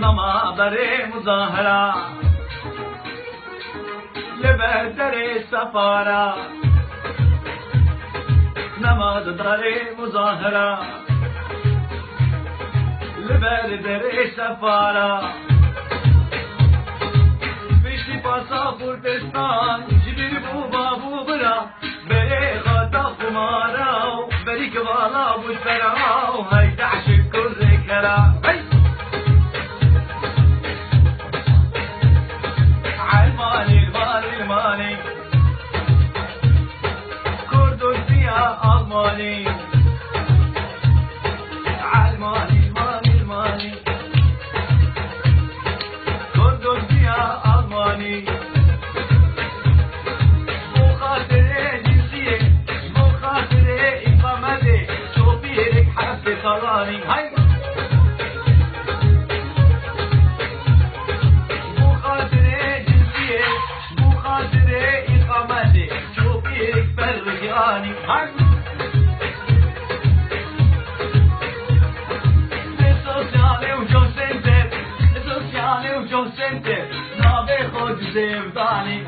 نما برای مظاهره لبر در سفاره نماز در مظاهره لبر در سفاره پیشی پاسپورتستان جبیر بو برا بری خاطا خمارا بری که والا بشترا های دعش کر کرا الماني كردستيا ألماني الماني كردستيا ألماني مو خاطر جنسية مو خاطر إقامتي شوفيرك حسب قراني هاي Sociale o Joe Center, 9 خود زیردانی